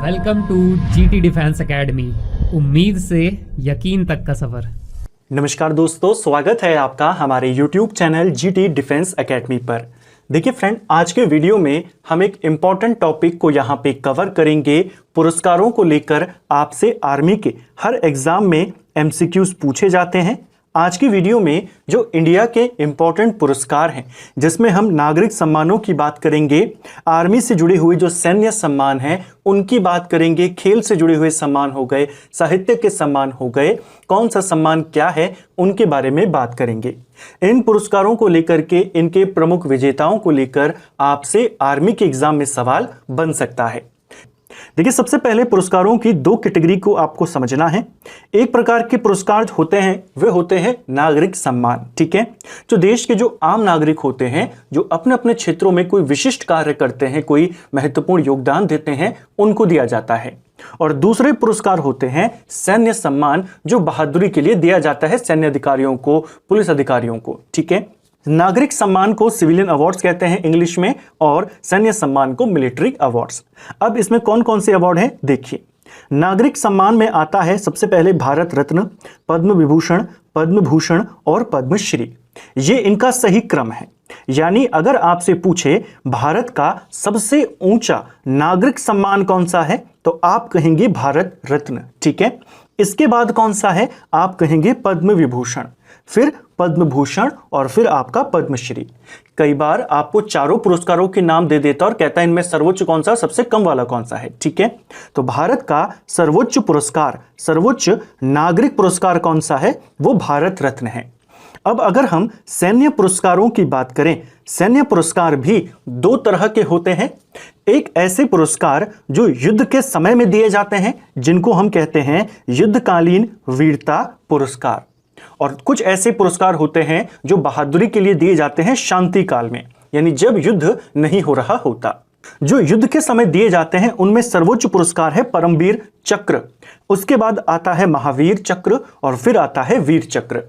Welcome to GT defence academy. उम्मीद से यकीन तक का सफ़र। नमस्कार दोस्तों, स्वागत है आपका हमारे YouTube channel GT defence academy पर। देखिए फ्रेंड, आज के वीडियो में हम एक इम्पॉर्टेंट टॉपिक को यहाँ पे कवर करेंगे। पुरस्कारों को लेकर आपसे आर्मी के हर एग्जाम में MCQs पूछे जाते हैं। आज की वीडियो में जो इंडिया के इम्पॉर्टेंट पुरस्कार हैं, जिसमें हम नागरिक सम्मानों की बात करेंगे, आर्मी से जुड़े हुए जो सैन्य सम्मान हैं उनकी बात करेंगे, खेल से जुड़े हुए सम्मान हो गए, साहित्य के सम्मान हो गए, कौन सा सम्मान क्या है उनके बारे में बात करेंगे। इन पुरस्कारों को लेकर के, इनके प्रमुख विजेताओं को लेकर आपसे आर्मी के एग्जाम में सवाल बन सकता है। देखिए, सबसे पहले पुरस्कारों की दो कैटेगरी को आपको समझना है। एक प्रकार के पुरस्कार होते हैं वे होते हैं नागरिक सम्मान, ठीक है, जो देश के जो आम नागरिक होते हैं, जो अपने अपने क्षेत्रों में कोई विशिष्ट कार्य करते हैं, कोई महत्वपूर्ण योगदान देते हैं, उनको दिया जाता है। और दूसरे पुरस्कार होते हैं सैन्य सम्मान, जो बहादुरी के लिए दिया जाता है सैन्य अधिकारियों को, पुलिस अधिकारियों को, ठीक है। नागरिक सम्मान को सिविलियन अवार्ड्स कहते हैं इंग्लिश में, और सैन्य सम्मान को मिलिट्री अवार्ड्स। अब इसमें कौन कौन से अवार्ड हैं देखिए। नागरिक सम्मान में आता है सबसे पहले भारत रत्न, पद्म विभूषण, पद्म भूषण और पद्मश्री। ये इनका सही क्रम है। यानी अगर आपसे पूछे भारत का सबसे ऊंचा नागरिक सम्मान कौन सा है, तो आप कहेंगे भारत रत्न, ठीक है। इसके बाद कौन सा है, आप कहेंगे पद्म विभूषण, फिर पद्म भूषण और फिर आपका पद्मश्री। कई बार आपको चारों पुरस्कारों के नाम दे देता और कहता है इनमें सर्वोच्च कौन सा, सबसे कम वाला कौन सा है, ठीक है। तो भारत का सर्वोच्च पुरस्कार, सर्वोच्च नागरिक पुरस्कार कौन सा है, वो भारत रत्न है। अब अगर हम सैन्य पुरस्कारों की बात करें, सैन्य पुरस्कार भी दो तरह के होते हैं। एक ऐसे पुरस्कार जो युद्ध के समय में दिए जाते हैं, जिनको हम कहते हैं युद्धकालीन वीरता पुरस्कार, और कुछ ऐसे पुरस्कार होते हैं जो बहादुरी के लिए दिए जाते हैं शांति काल में, यानी जब युद्ध नहीं हो रहा होता। जो युद्ध के समय दिए जाते हैं उनमें सर्वोच्च पुरस्कार है परमवीर चक्र, उसके बाद आता है महावीर चक्र और फिर आता है वीर चक्र।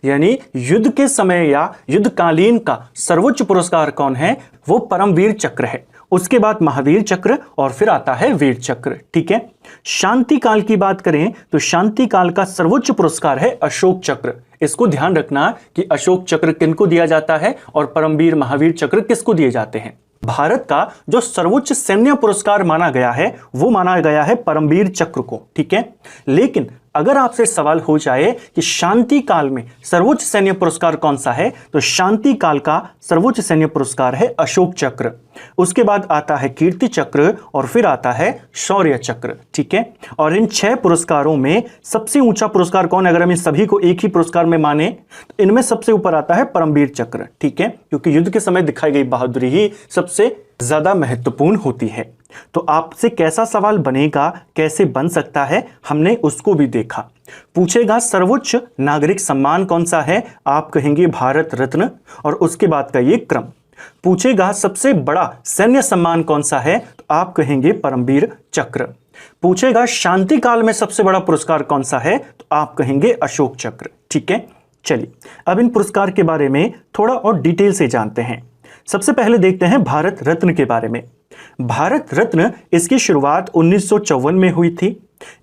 यानी युद्ध के समय या युद्धकालीन का सर्वोच्च पुरस्कार कौन है, वो परमवीर चक्र है, उसके बाद महावीर चक्र और फिर आता है वीर चक्र, ठीक है। शांति काल की बात करें तो शांति काल का सर्वोच्च पुरस्कार है अशोक चक्र। इसको ध्यान रखना कि अशोक चक्र किनको दिया जाता है और परमवीर महावीर चक्र किसको दिए जाते हैं। भारत का जो सर्वोच्च सैन्य पुरस्कार माना गया है वो माना गया है परमवीर चक्र को, ठीक है। लेकिन अगर आपसे सवाल हो जाए कि शांति काल में सर्वोच्च सैन्य पुरस्कार कौन सा है, तो शांति काल का सर्वोच्च सैन्य पुरस्कार है अशोक चक्र, उसके बाद आता है कीर्ति चक्र और फिर आता है शौर्य चक्र, ठीक है। और इन 6 पुरस्कारों में सबसे ऊंचा पुरस्कार कौन है, अगर हम इन सभी को एक ही पुरस्कार में माने तो इनमें सबसे ऊपर आता है परमवीर चक्र, ठीक है, क्योंकि युद्ध के समय दिखाई गई बहादुरी ही सबसे ज्यादा महत्वपूर्ण होती है। तो आपसे कैसा सवाल बनेगा, कैसे बन सकता है, हमने उसको भी देखा। पूछेगा सर्वोच्च नागरिक सम्मान कौन सा है, आप कहेंगे भारत रत्न और उसके बाद का ये क्रम। पूछेगा सबसे बड़ा सैन्य सम्मान कौन सा है, तो आप कहेंगे परमवीर चक्र। पूछेगा शांति काल में सबसे बड़ा पुरस्कार कौन सा है, तो आप कहेंगे अशोक चक्र, ठीक है। चलिए अब इन पुरस्कार के बारे में थोड़ा और डिटेल से जानते हैं। सबसे पहले देखते हैं भारत रत्न के बारे में। भारत रत्न, इसकी शुरुआत 1954 में हुई थी।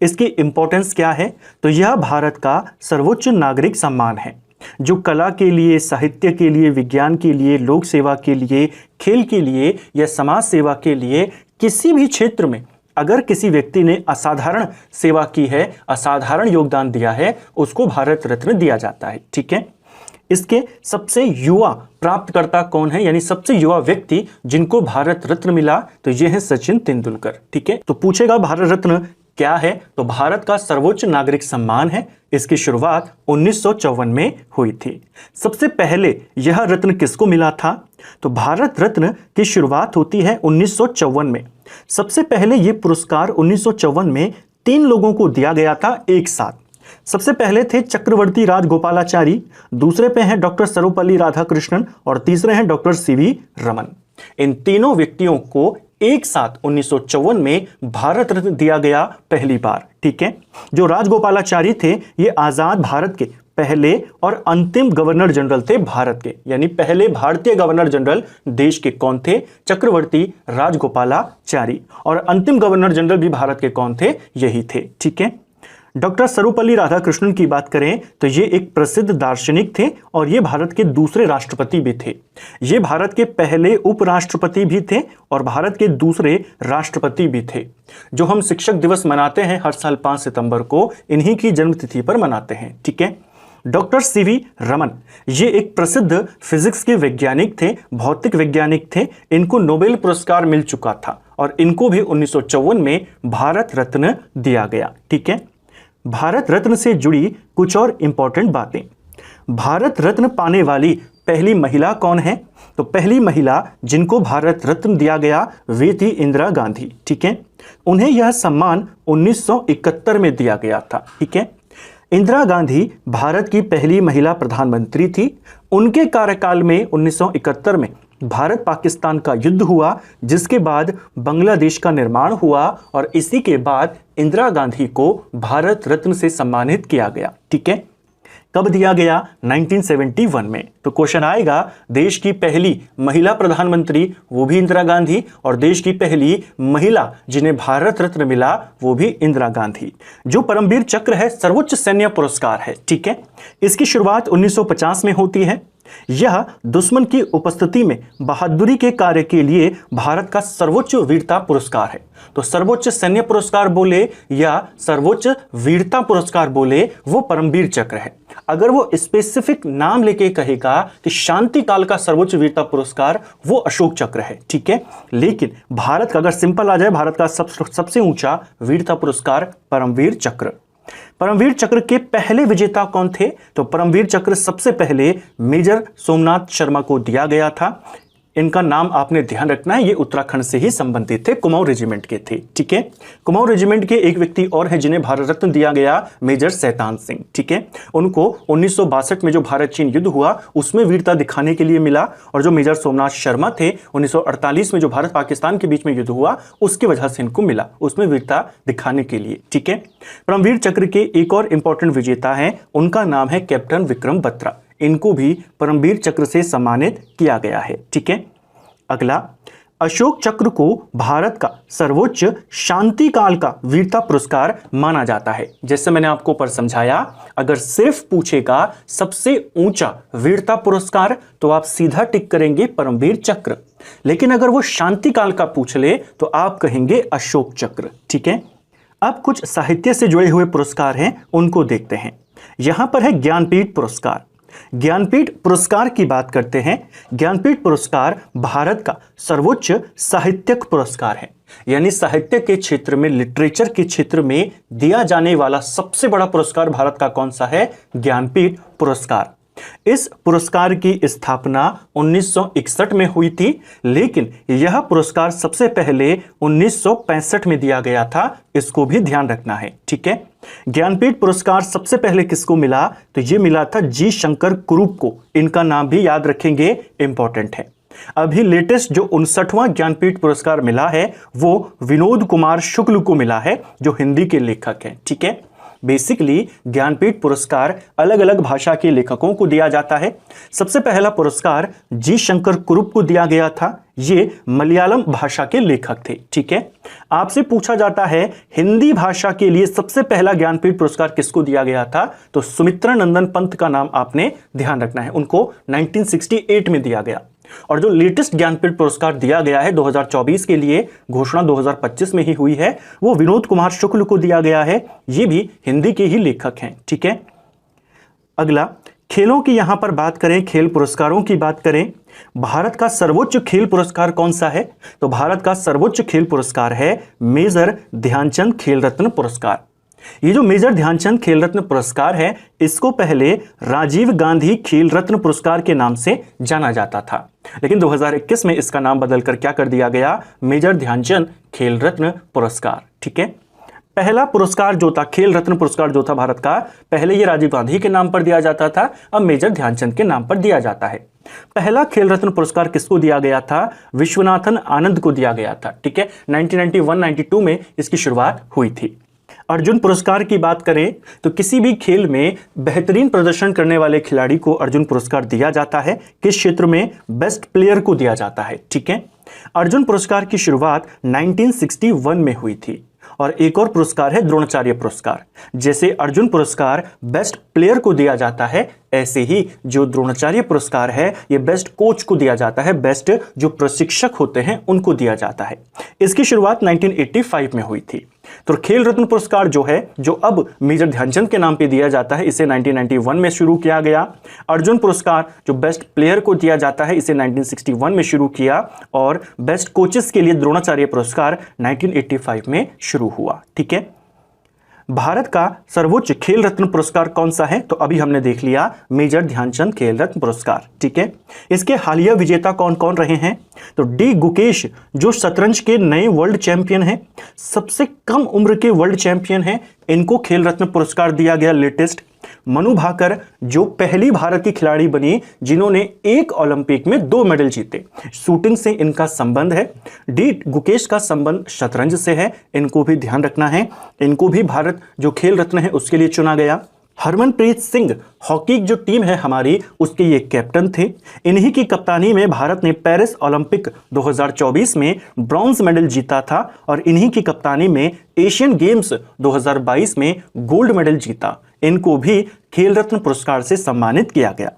इसकी इंपॉर्टेंस क्या है, तो यह भारत का सर्वोच्च नागरिक सम्मान है, जो कला के लिए, साहित्य के लिए, विज्ञान के लिए, लोक सेवा के लिए, खेल के लिए या समाज सेवा के लिए किसी भी क्षेत्र में अगर किसी व्यक्ति ने असाधारण सेवा की है, असाधारण योगदान दिया है, उसको भारत रत्न दिया जाता है, ठीक है। इसके सबसे युवा प्राप्तकर्ता कौन है, यानी सबसे युवा व्यक्ति जिनको भारत रत्न मिला, तो यह है सचिन तेंदुलकर, ठीक है। तो पूछेगा भारत रत्न क्या है, तो भारत का सर्वोच्च नागरिक सम्मान है। इसकी शुरुआत 1954 में हुई थी। सबसे पहले यह रत्न किसको मिला था, तो भारत रत्न की शुरुआत होती है 1954 में। सबसे पहले यह पुरस्कार 1954 में 3 लोगों को दिया गया था एक साथ। सबसे पहले थे चक्रवर्ती राजगोपालाचारी, दूसरे पे हैं डॉक्टर सर्वपल्ली राधाकृष्णन और तीसरे हैं डॉक्टर सीवी रमन। इन तीनों व्यक्तियों को एक साथ 1954 में भारत रत्न दिया गया पहली बार, ठीक है। जो राजगोपालाचारी थे, ये आजाद भारत के पहले और अंतिम गवर्नर जनरल थे भारत के, यानी पहले भारतीय गवर्नर जनरल देश के कौन थे? चक्रवर्ती राजगोपालाचारी। और अंतिम गवर्नर जनरल भी भारत के कौन थे? यही थे। ठीक है। डॉक्टर सर्वपल्ली राधाकृष्णन की बात करें तो ये एक प्रसिद्ध दार्शनिक थे और ये भारत के दूसरे राष्ट्रपति भी थे। ये भारत के पहले उपराष्ट्रपति भी थे और भारत के दूसरे राष्ट्रपति भी थे। जो हम शिक्षक दिवस मनाते हैं हर साल 5 सितंबर को, इन्हीं की जन्मतिथि पर मनाते हैं। ठीक है। डॉक्टर सीवी रमन, ये एक प्रसिद्ध फिजिक्स के वैज्ञानिक थे, भौतिक वैज्ञानिक थे। इनको नोबेल पुरस्कार मिल चुका था और इनको भी 1954 में भारत रत्न दिया गया। ठीक है। भारत रत्न से जुड़ी कुछ और इंपॉर्टेंट बातें। भारत रत्न पाने वाली पहली महिला कौन है? तो पहली महिला जिनको भारत रत्न दिया गया वे थी इंदिरा गांधी। ठीक है। उन्हें यह सम्मान 1971 में दिया गया था। ठीक है। इंदिरा गांधी भारत की पहली महिला प्रधानमंत्री थी। उनके कार्यकाल में 1971 में भारत पाकिस्तान का युद्ध हुआ, जिसके बाद बांग्लादेश का निर्माण हुआ और इसी के बाद इंदिरा गांधी को भारत रत्न से सम्मानित किया गया। ठीक है। कब दिया गया? 1971 में। तो क्वेश्चन आएगा, देश की पहली महिला प्रधानमंत्री वो भी इंदिरा गांधी और देश की पहली महिला जिन्हें भारत रत्न मिला वो भी इंदिरा गांधी। जो परमवीर चक्र है सर्वोच्च सैन्य पुरस्कार है। ठीक है। इसकी शुरुआत 1950 में होती है। यह दुश्मन की उपस्थिति में बहादुरी के कार्य के लिए भारत का सर्वोच्च वीरता पुरस्कार है। तो सर्वोच्च सैन्य पुरस्कार बोले या सर्वोच्च वीरता पुरस्कार बोले, वो परमवीर चक्र है। अगर वो स्पेसिफिक नाम लेके कहेगा कि शांति काल का सर्वोच्च वीरता पुरस्कार, वो अशोक चक्र है। ठीक है। लेकिन भारत का अगर सिंपल आ जाए, भारत का सबसे ऊंचा वीरता पुरस्कार परमवीर चक्र। परमवीर चक्र के पहले विजेता कौन थे? तो परमवीर चक्र सबसे पहले मेजर सोमनाथ शर्मा को दिया गया था। इनका नाम आपने ध्यान रखना है, ये उत्तराखंड से ही संबंधित थे, कुमाऊं रेजिमेंट के थे। ठीक है। कुमाऊं रेजिमेंट के एक व्यक्ति और है जिन्हें भारत रत्न दिया गया, मेजर शैतान सिंह। ठीक है। उनको 1962 में जो भारत चीन युद्ध हुआ उसमें वीरता दिखाने के लिए मिला, और जो मेजर सोमनाथ शर्मा थे 1948 में जो भारत पाकिस्तान के बीच में युद्ध हुआ उसकी वजह से इनको मिला, उसमें वीरता दिखाने के लिए। ठीक है। परमवीर चक्र के एक और इंपॉर्टेंट विजेता है, उनका नाम है कैप्टन विक्रम बत्रा। इनको भी परमवीर चक्र से सम्मानित किया गया है। ठीक है। अगला, अशोक चक्र को भारत का सर्वोच्च शांति काल का वीरता पुरस्कार माना जाता है। जैसे मैंने आपको ऊपर समझाया, अगर सिर्फ पूछेगा सबसे ऊंचा वीरता पुरस्कार तो आप सीधा टिक करेंगे परमवीर चक्र, लेकिन अगर वो शांति काल का पूछ ले तो आप कहेंगे अशोक चक्र। ठीक है। अब कुछ साहित्य से जुड़े हुए पुरस्कार हैं, उनको देखते हैं। यहां पर है ज्ञानपीठ पुरस्कार। ज्ञानपीठ पुरस्कार की बात करते हैं। ज्ञानपीठ पुरस्कार भारत का सर्वोच्च साहित्यिक पुरस्कार है, यानी साहित्य के क्षेत्र में, लिटरेचर के क्षेत्र में दिया जाने वाला सबसे बड़ा पुरस्कार भारत का कौन सा है? ज्ञानपीठ पुरस्कार। इस पुरस्कार की स्थापना 1961 में हुई थी, लेकिन यह पुरस्कार सबसे पहले 1965 में दिया गया था। इसको भी ध्यान रखना है। ठीक है। ज्ञानपीठ पुरस्कार सबसे पहले किसको मिला? तो यह मिला था जी शंकर कुरूप को। इनका नाम भी याद रखेंगे, इंपॉर्टेंट है। अभी लेटेस्ट जो 59वां ज्ञानपीठ पुरस्कार मिला है वो विनोद कुमार शुक्ल को मिला है, जो हिंदी के लेखक हैं। ठीक है। बेसिकली ज्ञानपीठ पुरस्कार अलग अलग भाषा के लेखकों को दिया जाता है। सबसे पहला पुरस्कार जी शंकर कुरूप को दिया गया था। ये मलयालम भाषा के लेखक थे। ठीक है। आपसे पूछा जाता है हिंदी भाषा के लिए सबसे पहला ज्ञानपीठ पुरस्कार किसको दिया गया था? तो सुमित्रा नंदन पंत का नाम आपने ध्यान रखना है, उनको 1968 में दिया गया। और जो लेटेस्ट ज्ञानपीठ पुरस्कार दिया गया है 2024 के लिए, घोषणा 2025 में ही हुई है, वो विनोद कुमार शुक्ल को दिया गया है। ये भी हिंदी के ही लेखक हैं। ठीक है। अगला, खेलों की यहां पर बात करें, खेल पुरस्कारों की बात करें, भारत का सर्वोच्च खेल पुरस्कार कौन सा है? तो भारत का सर्वोच्च खेल पुरस्कार है मेजर ध्यानचंद खेल रत्न पुरस्कार। ये जो मेजर ध्यानचंद खेल रत्न पुरस्कार है, इसको पहले राजीव गांधी खेल रत्न पुरस्कार के नाम से जाना जाता था, लेकिन 2021 में इसका नाम बदलकर क्या कर दिया गया? मेजर ध्यानचंद खेल रत्न पुरस्कार। ठीक है। पहला पुरस्कार जो था, खेल रत्न पुरस्कार जो था भारत का, पहले ये राजीव गांधी के नाम पर दिया जाता था, अब मेजर ध्यानचंद के नाम पर दिया जाता है। पहला खेल रत्न पुरस्कार किसको दिया गया था? विश्वनाथन आनंद को दिया गया था। ठीक है। 1991-92 में इसकी शुरुआत हुई थी। अर्जुन पुरस्कार की बात करें तो किसी भी खेल में बेहतरीन प्रदर्शन करने वाले खिलाड़ी को अर्जुन पुरस्कार दिया जाता है। किस क्षेत्र में? बेस्ट प्लेयर को दिया जाता है। ठीक है, अर्जुन पुरस्कार की शुरुआत 1961 में हुई थी। और एक और पुरस्कार है द्रोणाचार्य पुरस्कार। जैसे अर्जुन पुरस्कार बेस्ट प्लेयर को दिया जाता है, ऐसे ही जो द्रोणाचार्य पुरस्कार है ये बेस्ट कोच को दिया जाता है, बेस्ट जो प्रशिक्षक होते हैं उनको दिया जाता है। इसकी शुरुआत 1985 में हुई थी। तो खेल रत्न पुरस्कार जो है, जो अब मेजर ध्यानचंद के नाम पे दिया जाता है, इसे 1991 में शुरू किया गया। अर्जुन पुरस्कार जो बेस्ट प्लेयर को दिया जाता है, इसे 1961 में शुरू किया। और बेस्ट कोचेस के लिए द्रोणाचार्य पुरस्कार 1985 में शुरू हुआ। ठीक है, भारत का सर्वोच्च खेल रत्न पुरस्कार कौन सा है? तो अभी हमने देख लिया मेजर ध्यानचंद खेल रत्न पुरस्कार। ठीक है, इसके हालिया विजेता कौन कौन रहे हैं? तो डी गुकेश जो शतरंज के नए वर्ल्ड चैंपियन हैं, सबसे कम उम्र के वर्ल्ड चैंपियन हैं, इनको खेल रत्न पुरस्कार दिया गया लेटेस्ट। मनु भाकर जो पहली भारत की खिलाड़ी बनी जिन्होंने एक ओलंपिक में 2 मेडल जीते, शूटिंग से इनका संबंध है। डी गुकेश का संबंध शतरंज से है, इनको भी ध्यान रखना है। इनको भी भारत जो खेल रत्न है उसके लिए चुना गया। हरमनप्रीत सिंह हॉकी जो टीम है हमारी, उसके ये कैप्टन थे। इन्हीं की कप्तानी में भारत ने पेरिस ओलंपिक 2024 में ब्रॉन्ज मेडल जीता था और इन्हीं की कप्तानी में एशियन गेम्स 2022 में गोल्ड मेडल जीता। इनको भी खेल रत्न पुरस्कार से सम्मानित किया गया।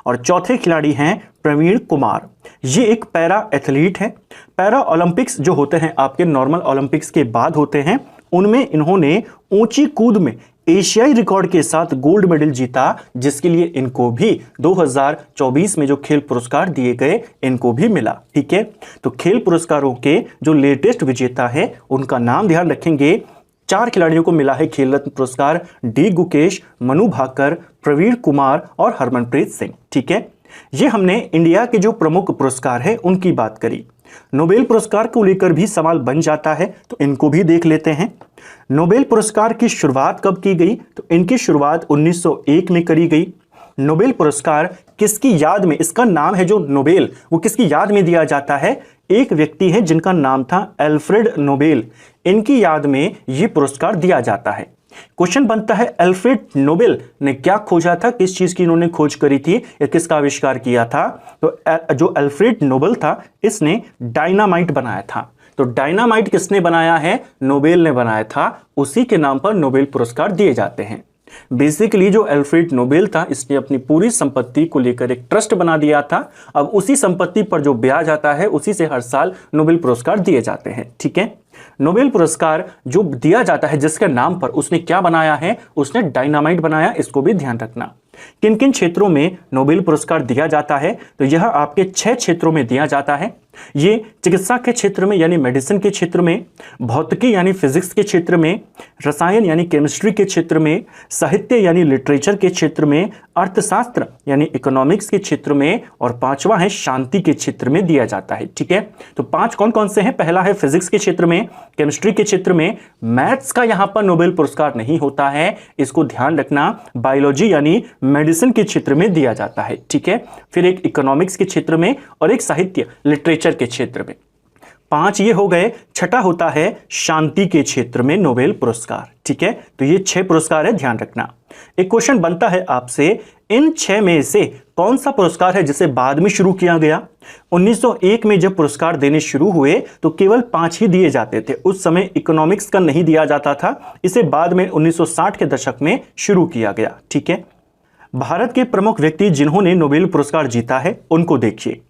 और चौथे खिलाड़ी हैं प्रवीण कुमार। ये एक पैरा एथलीट है। पैरा ओलंपिक्स जो होते हैं आपके नॉर्मल ओलंपिक्स के बाद होते हैं, उनमें इन्होंने ऊंची कूद में एशियाई रिकॉर्ड के साथ गोल्ड मेडल जीता, जिसके लिए इनको भी 2024 में जो खेल पुरस्कार दिए गए इनको भी मिला। ठीक है, तो खेल पुरस्कारों के जो लेटेस्ट विजेता है उनका नाम ध्यान रखेंगे। 4 खिलाड़ियों को मिला है खेल रत्न पुरस्कार, डी गुकेश, मनु भाकर, प्रवीण कुमार और हरमनप्रीत सिंह। ठीक है, ये हमने इंडिया के जो प्रमुख पुरस्कार है उनकी बात करी। नोबेल पुरस्कार को लेकर भी सवाल बन जाता है, तो इनको भी देख लेते हैं। नोबेल पुरस्कार की शुरुआत कब की गई? तो इनकी शुरुआत 1901 में करी गई। नोबेल पुरस्कार किसकी याद में, इसका नाम है जो नोबेल, वो किसकी याद में दिया जाता है? एक व्यक्ति है जिनका नाम था अल्फ्रेड नोबेल, इनकी याद में ये पुरस्कार दिया जाता है। क्वेश्चन बनता है, अल्फ्रेड नोबेल ने क्या खोजा था? किस चीज की इन्होंने खोज करी थी या किसका आविष्कार किया था? तो जो अल्फ्रेड नोबेल था, इसने डायनामाइट बनाया था। तो डायनामाइट किसने बनाया है? नोबेल ने बनाया था। उसी के नाम पर नोबेल पुरस्कार दिए जाते हैं। बेसिकली जो अल्फ्रेड नोबेल था, इसने अपनी पूरी संपत्ति को लेकर एक ट्रस्ट बना दिया था। अब उसी संपत्ति पर जो ब्याज आता है उसी से हर साल नोबेल पुरस्कार दिए जाते हैं। ठीक है, नोबेल पुरस्कार जो दिया जाता है जिसके नाम पर, उसने क्या बनाया है? उसने डायनामाइट बनाया। इसको भी ध्यान रखना। किन किन क्षेत्रों में नोबेल पुरस्कार दिया जाता है? तो यह आपके 6 क्षेत्रों में दिया जाता है। ये चिकित्सा के क्षेत्र में यानी मेडिसिन के क्षेत्र में, भौतिकी यानी फिजिक्स के क्षेत्र में, रसायन यानी केमिस्ट्री के क्षेत्र में, साहित्य यानी लिटरेचर के क्षेत्र में, अर्थशास्त्र यानी इकोनॉमिक्स के क्षेत्र में, और 5वां है शांति के क्षेत्र में दिया जाता है। ठीक है, तो 5 कौन कौन से हैं? पहला है फिजिक्स के क्षेत्र में, केमिस्ट्री के क्षेत्र में, मैथ्स का यहां पर नोबेल पुरस्कार नहीं होता है, इसको ध्यान रखना। बायोलॉजी यानी मेडिसिन के क्षेत्र में दिया जाता है। ठीक है, फिर एक इकोनॉमिक्स के क्षेत्र में और एक साहित्य लिटरेचर के क्षेत्र में। 5 ये हो गए। छठा होता है शांति के क्षेत्र में नोबेल पुरस्कार। ठीक है, तो ये 6 पुरस्कार है, ध्यान रखना। एक क्वेश्चन बनता है आपसे, इन 6 में से कौन सा पुरस्कार है जिसे बाद में शुरू किया गया? 1901 में जब पुरस्कार देने शुरू हुए तो केवल 5 ही दिए जाते थे। उस समय इकोनॉमिक्स का नहीं दिया जाता था, इसे बाद में 1960 के दशक में शुरू किया गया। ठीक है, भारत के प्रमुख व्यक्ति जिन्होंने नोबेल पुरस्कार जीता है उनको देखिए।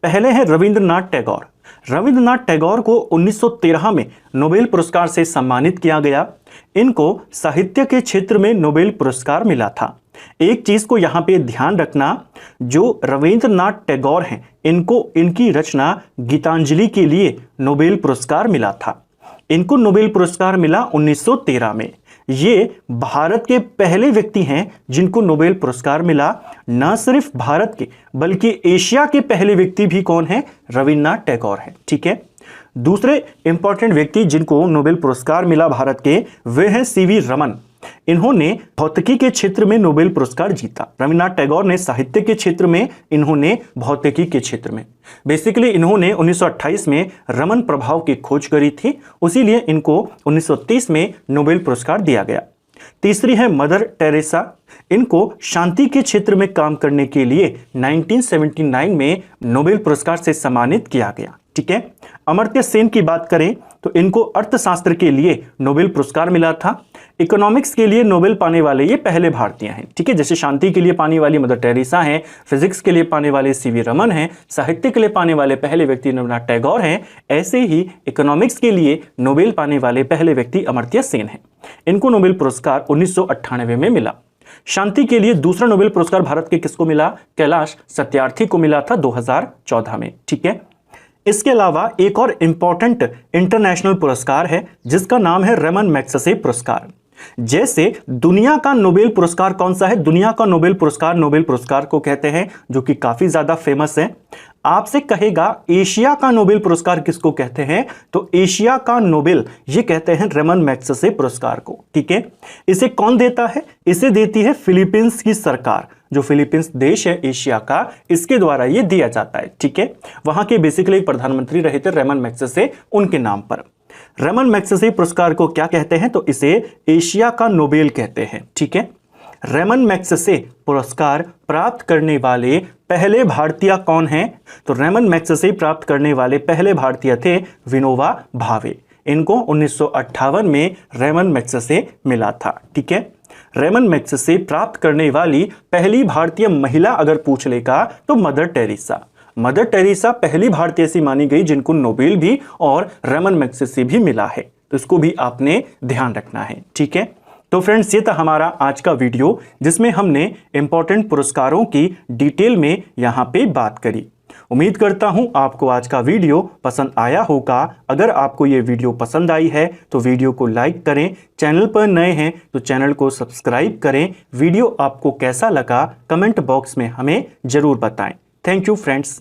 पहले है रविंद्रनाथ टैगोर। रविंद्रनाथ टैगोर को 1913 में नोबेल पुरस्कार से सम्मानित किया गया। इनको साहित्य के क्षेत्र में नोबेल पुरस्कार मिला था। एक चीज को यहां पे ध्यान रखना, जो रविंद्रनाथ टैगोर हैं इनको इनकी रचना गीतांजलि के लिए नोबेल पुरस्कार मिला था। इनको नोबेल पुरस्कार मिला 1913 में। ये भारत के पहले व्यक्ति हैं जिनको नोबेल पुरस्कार मिला। न सिर्फ भारत के बल्कि एशिया के पहले व्यक्ति भी कौन है? रविंद्रनाथ टैगोर हैं। ठीक है, दूसरे इंपॉर्टेंट व्यक्ति जिनको नोबेल पुरस्कार मिला भारत के, वे हैं सीवी रमन। इन्होंने भौतिकी के क्षेत्र में नोबेल पुरस्कार जीता। रविन्द्रनाथ टैगोर ने साहित्य के क्षेत्र में, इन्होंने भौतिकी के क्षेत्र में। बेसिकली इन्होंने 1928 में रमन प्रभाव की खोज करी थी, उसीलिए इनको 1930 में नोबेल पुरस्कार दिया गया। तीसरी है मदर टेरेसा। इनको शांति के क्षेत्र में काम करने के लिए 1979 में नोबेल पुरस्कार से सम्मानित किया गया। ठीक है। अमर्त्य सेन की बात करें तो इनको अर्थशास्त्र के लिए नोबेल पुरस्कार मिला था। इकोनॉमिक्स के लिए नोबेल पाने वाले ये पहले भारतीय हैं। ठीक है। जैसे शांति के लिए पाने वाली मदर टेरेसा हैं, फिजिक्स के लिए पाने वाले सीवी रमन हैं, साहित्य के लिए पाने वाले पहले व्यक्ति रविन्द्रनाथ टैगोर हैं, ऐसे ही इकोनॉमिक्स के लिए नोबेल पाने वाले पहले व्यक्ति अमर्त्य सेन हैं। इनको नोबेल पुरस्कार 1998 में मिला। शांति के लिए दूसरा नोबेल पुरस्कार भारत के किसको मिला? कैलाश सत्यार्थी को मिला था 2014 में। ठीक है। इसके अलावा एक और इंपॉर्टेंट इंटरनेशनल पुरस्कार है जिसका नाम है रमन मैग्सेसे पुरस्कार। जैसे दुनिया का नोबेल पुरस्कार कौन सा है? दुनिया का नोबेल पुरस्कार को कहते हैं, जो कि काफी ज्यादा फेमस है। आपसे कहेगा एशिया का नोबेल पुरस्कार किसको कहते हैं? तो एशिया का नोबेल ये कहते हैं रमन मैग्सेसे पुरस्कार को। ठीक है। इसे कौन देता है? इसे देती है फिलीपींस की सरकार। जो फिलीपींस देश है एशिया का, इसके द्वारा ये दिया जाता है। ठीक है। वहां के बेसिकली प्रधानमंत्री रहे थे रमन मैग्सेसे, उनके नाम पर। रमन मैग्सेसे पुरस्कार को क्या कहते हैं? तो इसे एशिया का नोबेल कहते हैं। ठीक है। रमन मैग्सेसे पुरस्कार प्राप्त करने वाले पहले भारतीय कौन हैं? तो रमन मैग्सेसे प्राप्त करने वाले पहले भारतीय थे विनोबा भावे। इनको 1958 में रमन मैग्सेसे मिला था। ठीक है। रमन मैग्सेसे प्राप्त करने वाली पहली भारतीय महिला अगर पूछ लेगा तो मदर टेरेसा। मदर टेरेसा पहली भारतीय ऐसी मानी गई जिनको नोबेल भी और रमन मैग्सेसे भी मिला है, तो इसको भी आपने ध्यान रखना है। ठीक है। तो फ्रेंड्स, ये था हमारा आज का वीडियो जिसमें हमने इंपॉर्टेंट पुरस्कारों की डिटेल में यहाँ पे बात करी। उम्मीद करता हूं आपको आज का वीडियो पसंद आया होगा। अगर आपको ये वीडियो पसंद आई है तो वीडियो को लाइक करें, चैनल पर नए हैं तो चैनल को सब्सक्राइब करें। वीडियो आपको कैसा लगा कमेंट बॉक्स में हमें जरूर बताएं। Thank you friends.